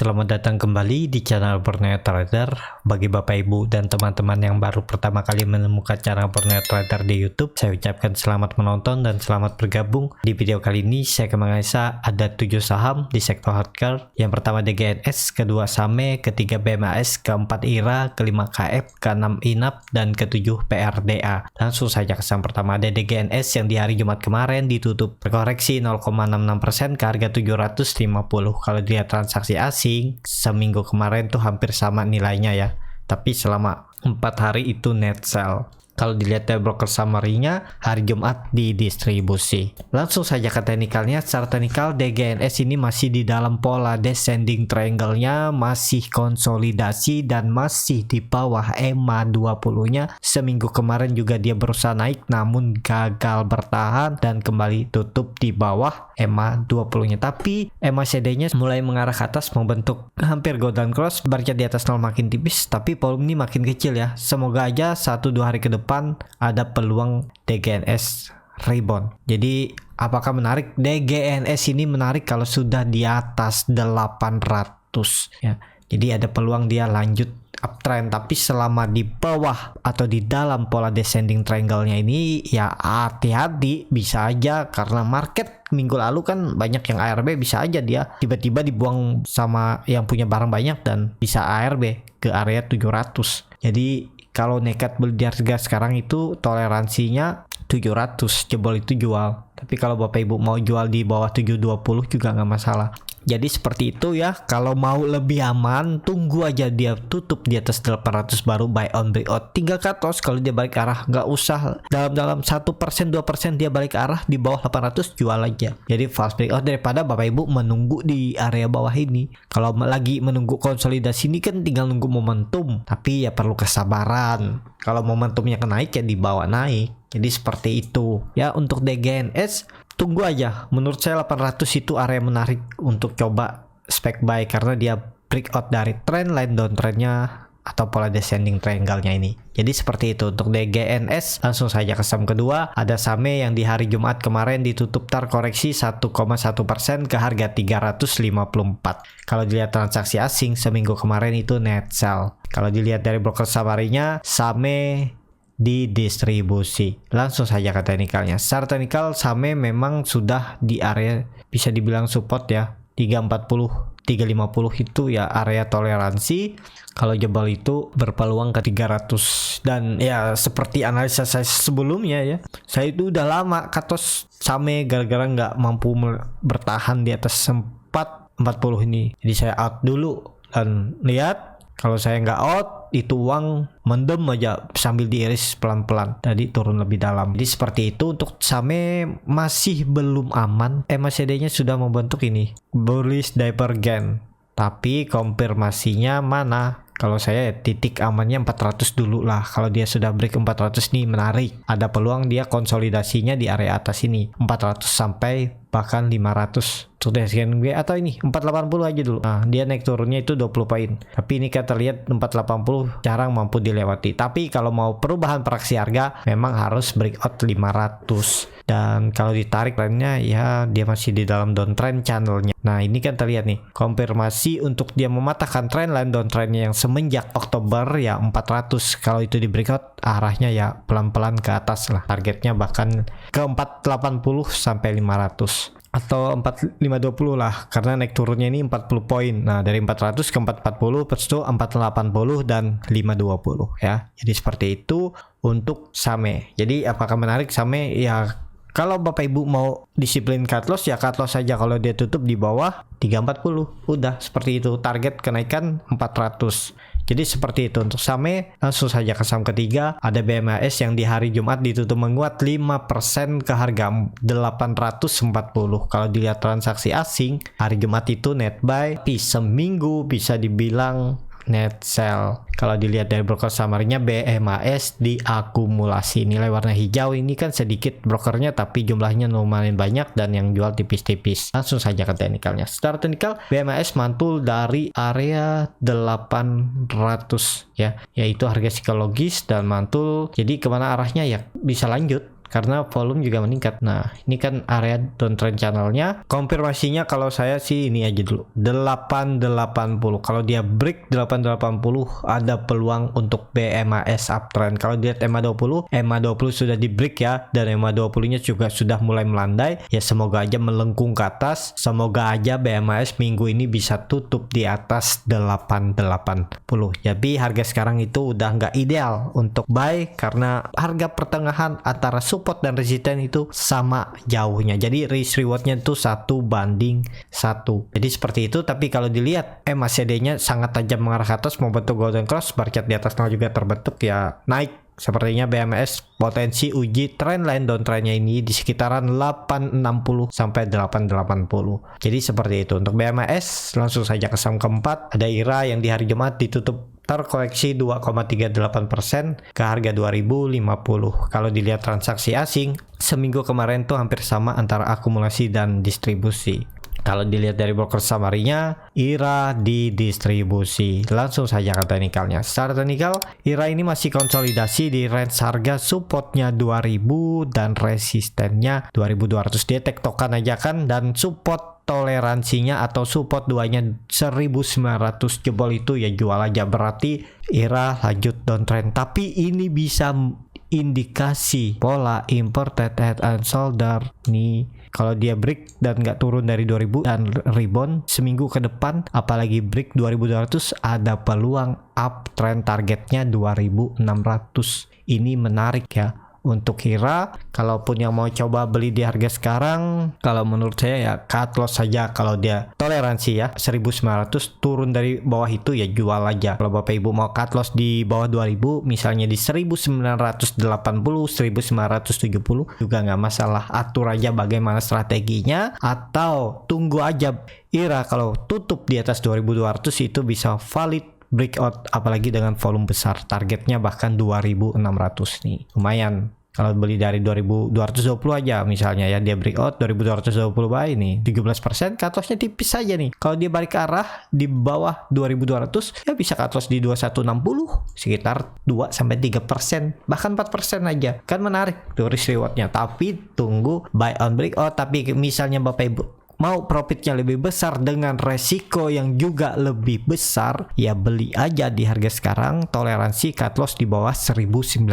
Selamat datang kembali di channel Borneo Trader. Bagi Bapak Ibu dan teman-teman yang baru pertama kali menemukan channel Borneo Trader di YouTube, saya ucapkan selamat menonton dan selamat bergabung. Di video kali ini saya akan menganalisa ada 7 saham di sektor hardcore. Yang pertama DGNS, kedua SAME, ketiga BMAS, keempat IRA, kelima KF, keenam INAP, dan ketujuh PRDA. Langsung saja ke saham pertama, ada DGNS yang di hari Jumat kemarin ditutup terkoreksi 0,66% ke harga 750. Kalau dilihat transaksi asing seminggu kemarin tuh hampir sama nilainya ya, tapi selama 4 hari itu net sell. Kalau dilihat dari broker summary-nya, hari Jumat didistribusi. Langsung saja ke teknikalnya. Secara teknikal DGNS ini masih di dalam pola descending triangle-nya, masih konsolidasi dan masih di bawah EMA 20-nya. Seminggu kemarin juga dia berusaha naik namun gagal bertahan dan kembali tutup di bawah EMA 20-nya. Tapi EMA CD-nya mulai mengarah ke atas, membentuk hampir golden cross, barisnya di atas 0 makin tipis, tapi volume ini makin kecil ya. Semoga aja 1-2 hari ke depan ada peluang DGNS rebound. Jadi apakah menarik? DGNS ini menarik kalau sudah di atas 800 ya. Jadi ada peluang dia lanjut uptrend, tapi selama di bawah atau di dalam pola descending triangle-nya ini ya hati-hati, bisa aja karena market minggu lalu kan banyak yang ARB, bisa aja dia tiba-tiba dibuang sama yang punya barang banyak dan bisa ARB ke area 700. Jadi kalau nekat beli di harga sekarang itu toleransinya 700, jebol itu jual. Tapi kalau Bapak Ibu mau jual di bawah 720 juga nggak masalah. Jadi seperti itu ya. Kalau mau lebih aman, tunggu aja dia tutup di atas 800 baru buy on breakout. Tinggal cut loss kalau dia balik arah, nggak usah dalam 1% 2% dia balik arah di bawah 800 jual aja. Jadi fast breakout daripada Bapak Ibu menunggu di area bawah ini. Kalau lagi menunggu konsolidasi ini kan tinggal nunggu momentum, tapi ya perlu kesabaran. Kalau momentumnya naik ya dibawa naik. Jadi seperti itu ya. Untuk DGNS tunggu aja, menurut saya 800 itu area menarik untuk coba spek buy karena dia breakout dari trend line downtrendnya atau pola descending triangle-nya ini. Jadi seperti itu untuk DGNS. Langsung saja ke saham kedua, ada SAME yang di hari Jumat kemarin ditutup terkoreksi 1,1% ke harga 354. Kalau dilihat transaksi asing seminggu kemarin itu net sell. Kalau dilihat dari broker summary-nya, SAME didistribusi. Langsung saja ke teknikalnya. Secara teknikal SAME memang sudah di area bisa dibilang support ya, 340 350 itu ya area toleransi. Kalau jebol itu berpeluang ke 300. Dan ya seperti analisa saya sebelumnya ya, saya itu udah lama katos SAME gara-gara nggak mampu bertahan di atas 440 ini. Jadi saya out dulu dan lihat kalau saya nggak out, itu uang mendem aja sambil diiris pelan-pelan. Jadi turun lebih dalam. Jadi seperti itu untuk SAME masih belum aman. MACD-nya sudah membentuk ini bullish divergence. Tapi konfirmasinya mana? Kalau saya titik amannya 400 dulu lah. Kalau dia sudah break 400 nih menarik. Ada peluang dia konsolidasinya di area atas ini. 400 sampai bahkan 500. Sudah sekian gue atau ini 480 aja dulu. Nah, dia naik turunnya itu 20 poin. Tapi ini kan terlihat 480 jarang mampu dilewati. Tapi kalau mau perubahan praksi harga memang harus breakout 500. Dan kalau ditarik lainnya ya dia masih di dalam downtrend channelnya. Nah, ini kan terlihat nih konfirmasi untuk dia mematahkan trend line downtrendnya yang semenjak Oktober ya 400. Kalau itu di breakout arahnya ya pelan-pelan ke atas lah. Targetnya bahkan ke 480 sampai 500. Atau 4520 lah, karena naik turunnya ini 40 poin. Nah, dari 400 ke 440, terus itu 480 dan 520 ya. Jadi seperti itu untuk SAME. Jadi apakah menarik SAME? Ya kalau Bapak Ibu mau disiplin cut loss ya cut loss saja kalau dia tutup di bawah 340. Udah seperti itu, target kenaikan 400. Jadi seperti itu untuk SAME. Langsung saja ke saham ketiga, ada BMAS yang di hari Jumat ditutup menguat 5% ke harga 840. Kalau dilihat transaksi asing, hari Jumat itu net buy, tapi seminggu bisa dibilang net sell. Kalau dilihat dari broker summary-nya, BMAS diakumulasi. Nilai warna hijau ini kan sedikit brokernya tapi jumlahnya lumayan banyak dan yang jual tipis-tipis. Langsung saja ke teknikalnya. Secara teknikal BMAS mantul dari area 800 ya, yaitu harga psikologis dan mantul. Jadi kemana arahnya ya bisa lanjut karena volume juga meningkat. Nah, ini kan area downtrend channelnya. Konfirmasinya kalau saya sih ini aja dulu, 880. Kalau dia break 880 ada peluang untuk BMAS uptrend. Kalau dilihat EMA20 sudah di break ya, dan EMA20 nya juga sudah mulai melandai ya. Semoga aja melengkung ke atas, semoga aja BMAS minggu ini bisa tutup di atas 880. Jadi harga sekarang itu udah nggak ideal untuk buy karena harga pertengahan antara support dan resisten itu sama jauhnya. Jadi risk rewardnya itu 1:1. Jadi seperti itu. Tapi kalau dilihat MACD-nya sangat tajam mengarah ke atas, membentuk golden cross, bar chart di atasnya juga terbentuk ya, naik. Sepertinya BMAS potensi uji trendline downtrendnya ini di sekitaran 860 sampai 880. Jadi seperti itu untuk BMAS. Langsung saja ke saham keempat, ada IRA yang di hari Jumat ditutup terkoreksi 2,38% ke harga 2050. Kalau dilihat transaksi asing seminggu kemarin tuh hampir sama antara akumulasi dan distribusi. Kalau dilihat dari broker summary-nya, IRA di distribusi. Langsung saja ke teknikalnya. Secara teknikal, IRA ini masih konsolidasi di range harga supportnya 2000 dan resistennya 2200. Dia tektokan aja kan, dan support toleransinya atau support duanya 1900 jebol itu ya jual aja. Berarti IRA lanjut downtrend. Tapi ini bisa indikasi pola imported head and shoulder nih. Kalau dia break dan nggak turun dari 2000 dan rebound seminggu ke depan, apalagi break 2200, ada peluang uptrend targetnya 2600. Ini menarik ya untuk IRA. Kalaupun yang mau coba beli di harga sekarang, kalau menurut saya ya cut loss saja. Kalau dia toleransi ya 1900, turun dari bawah itu ya jual aja. Kalau Bapak Ibu mau cut loss di bawah 2000, misalnya di 1980, 1970 juga nggak masalah. Atur aja bagaimana strateginya, atau tunggu aja IRA kalau tutup di atas 2200 itu bisa valid breakout, apalagi dengan volume besar, targetnya bahkan 2600 nih. Lumayan. Kalau beli dari 2220 aja misalnya ya, dia breakout 2220 buy nih 17%, cut lossnya tipis saja nih. Kalau dia balik ke arah di bawah 2200 ya bisa cut loss di 2160, sekitar 2-3%, bahkan 4% aja. Kan menarik tuh risk rewardnya. Tapi tunggu buy on breakout. Tapi misalnya Bapak Ibu mau profitnya lebih besar dengan resiko yang juga lebih besar, ya beli aja di harga sekarang, toleransi cut loss di bawah 1900.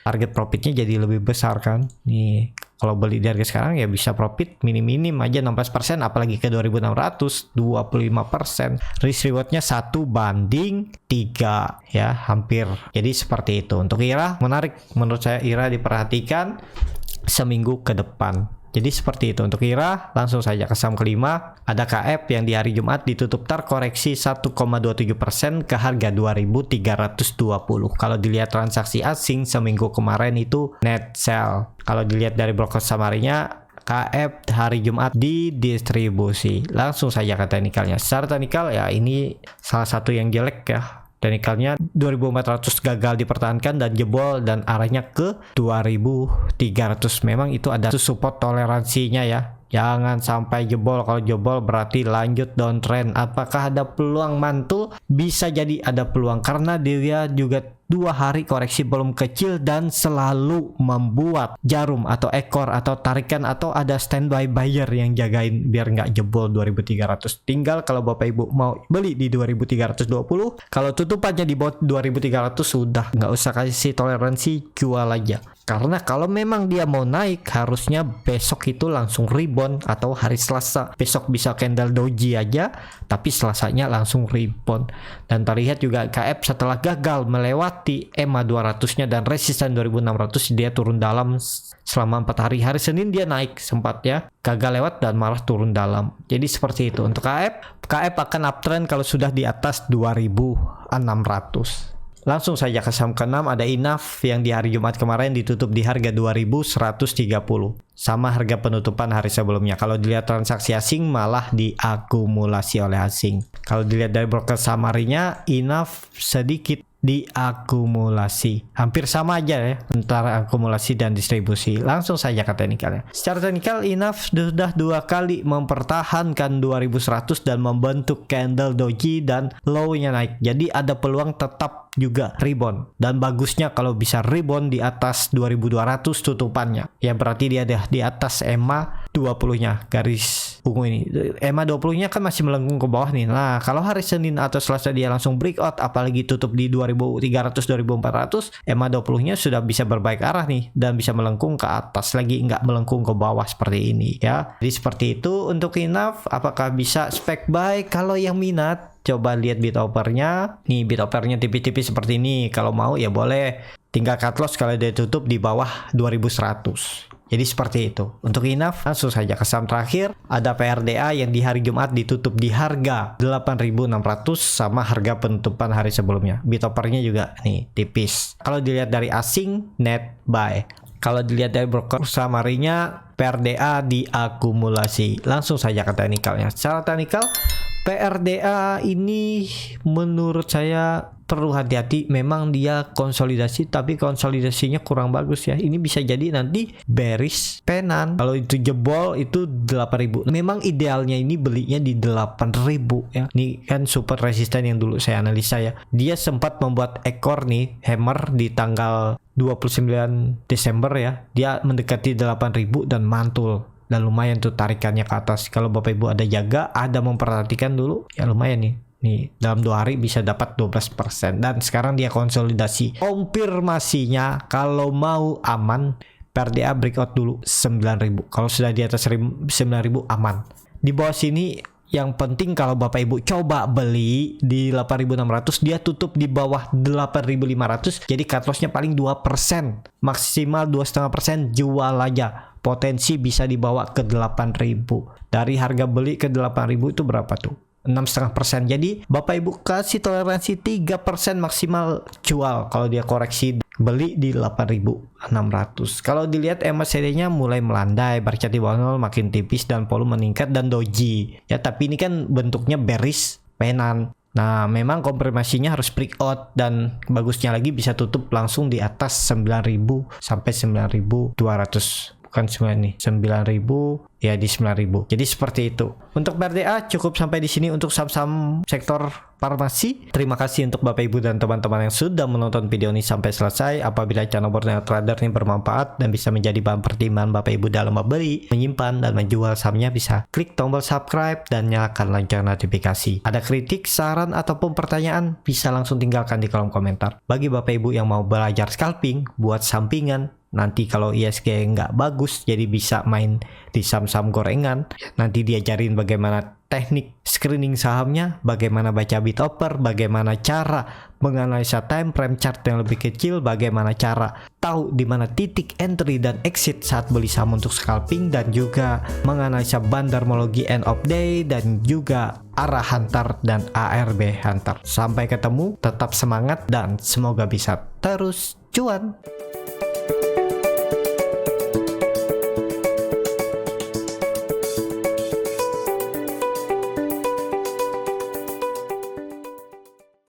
Target profitnya jadi lebih besar kan. Nih, kalau beli di harga sekarang ya bisa profit minim-minim aja 16%, apalagi ke 2600 25%. Risk rewardnya 1:3 ya, hampir. Jadi seperti itu. Untuk IRA menarik menurut saya, IRA diperhatikan seminggu ke depan. Jadi seperti itu untuk IRA. Langsung saja ke saham kelima, ada KF yang di hari Jumat ditutup terkoreksi 1,27% ke harga 2320. Kalau dilihat transaksi asing seminggu kemarin itu net sell. Kalau dilihat dari broker summary-nya, KF hari Jumat di distribusi. Langsung saja ke teknikalnya. Secara teknikal ya ini salah satu yang jelek ya. Teknikalnya 2400 gagal dipertahankan dan jebol, dan arahnya ke 2300. Memang itu ada support toleransinya ya. Jangan sampai jebol. Kalau jebol berarti lanjut downtrend. Apakah ada peluang mantul? Bisa jadi ada peluang karena dia juga 2 hari koreksi volume kecil dan selalu membuat jarum atau ekor atau tarikan, atau ada standby buyer yang jagain biar nggak jebol 2300. Tinggal kalau Bapak Ibu mau beli di 2320, kalau tutupannya di bawah 2300 sudah nggak usah kasih toleransi, jual aja. Karena kalau memang dia mau naik, harusnya besok itu langsung rebound, atau hari Selasa. Besok bisa candle doji aja, tapi Selasanya langsung rebound. Dan terlihat juga KF setelah gagal melewati EMA 200-nya dan resisten 2600, dia turun dalam selama 4 hari. Hari Senin dia naik sempat ya, gagal lewat dan malah turun dalam. Jadi seperti itu untuk KF akan uptrend kalau sudah di atas 2600. Langsung saja ke saham ke-6, ada INAF yang di hari Jumat kemarin ditutup di harga 2130. Sama harga penutupan hari sebelumnya. Kalau dilihat transaksi asing malah diakumulasi oleh asing. Kalau dilihat dari broker summary-nya, INAF sedikit diakumulasi. Hampir sama aja ya antara akumulasi dan distribusi. Langsung saja ke teknikalnya. Secara teknikal Enough sudah 2 kali mempertahankan 2100 dan membentuk candle doji dan low-nya naik. Jadi ada peluang tetap juga rebound, dan bagusnya kalau bisa rebound di atas 2200 tutupannya. Ya berarti dia ada di atas EMA 20-nya garis ungu ini. EMA 20-nya kan masih melengkung ke bawah nih. Nah, kalau hari Senin atau Selasa dia langsung breakout apalagi tutup di 2300 2400, EMA 20-nya sudah bisa berbalik arah nih dan bisa melengkung ke atas lagi, nggak melengkung ke bawah seperti ini ya. Jadi seperti itu untuk Enough. Apakah bisa spek buy? Kalau yang minat coba lihat bid offernya. Nih bid offernya tipis-tipis seperti ini. Kalau mau ya boleh. Tinggal cut loss kalau dia tutup di bawah 2100. Jadi seperti itu. Untuk Enough langsung saja ke saham terakhir. Ada PRDA yang di hari Jumat ditutup di harga 8.600 sama harga penutupan hari sebelumnya. Bid offernya juga nih tipis. Kalau dilihat dari asing net buy. Kalau dilihat dari broker summary-nya PRDA diakumulasi. Langsung saja ke teknikalnya. Secara teknikal PRDA ini menurut saya perlu hati-hati. Memang dia konsolidasi tapi konsolidasinya kurang bagus ya. Ini bisa jadi nanti bearish penan. Kalau itu jebol itu 8.000. Memang idealnya ini belinya di 8.000 ya. Ini kan super resisten yang dulu saya analisa ya. Dia sempat membuat ekor nih hammer di tanggal 29 Desember ya. Dia mendekati 8.000 dan mantul. Dan lumayan tuh tarikannya ke atas. Kalau Bapak Ibu ada jaga, ada memperhatikan dulu, ya lumayan nih. Nih, dalam 2 hari bisa dapat 12%. Dan sekarang dia konsolidasi. Konfirmasinya kalau mau aman, PRDA breakout dulu 9.000. Kalau sudah di atas 9.000 aman. Di bawah sini yang penting kalau Bapak Ibu coba beli di 8.600, dia tutup di bawah 8.500. Jadi cut loss-nya paling 2%. Maksimal 2,5% jual aja. Potensi bisa dibawa ke 8.000. Dari harga beli ke 8.000 itu berapa tuh? 6,5%. Jadi Bapak Ibu kasih toleransi 3% maksimal jual kalau dia koreksi beli di 8.600. Kalau dilihat MACD-nya mulai melandai, bercat di bawah 0, makin tipis dan volume meningkat dan doji. Ya, tapi ini kan bentuknya bearish penan. Nah, memang konfirmasinya harus breakout dan bagusnya lagi bisa tutup langsung di atas 9.000 sampai 9.200. Bukan 9 nih, 9.000 ya di 9.000. Jadi seperti itu. Untuk PRDA cukup sampai di sini untuk saham-saham sektor farmasi. Terima kasih untuk Bapak Ibu dan teman-teman yang sudah menonton video ini sampai selesai. Apabila channel Borneo Trader ini bermanfaat dan bisa menjadi bahan pertimbangan Bapak Ibu dalam membeli, menyimpan dan menjual sahamnya, bisa klik tombol subscribe dan nyalakan lonceng notifikasi. Ada kritik, saran ataupun pertanyaan bisa langsung tinggalkan di kolom komentar. Bagi Bapak Ibu yang mau belajar scalping buat sampingan, nanti kalau ISG nggak bagus jadi bisa main di saham-saham gorengan, nanti diajarin bagaimana teknik screening sahamnya, bagaimana baca bid offer, bagaimana cara menganalisa time frame chart yang lebih kecil, bagaimana cara tahu di mana titik entry dan exit saat beli saham untuk scalping, dan juga menganalisa bandarmologi end of day dan juga arah hunter dan ARB hunter. Sampai ketemu, tetap semangat dan semoga bisa terus cuan.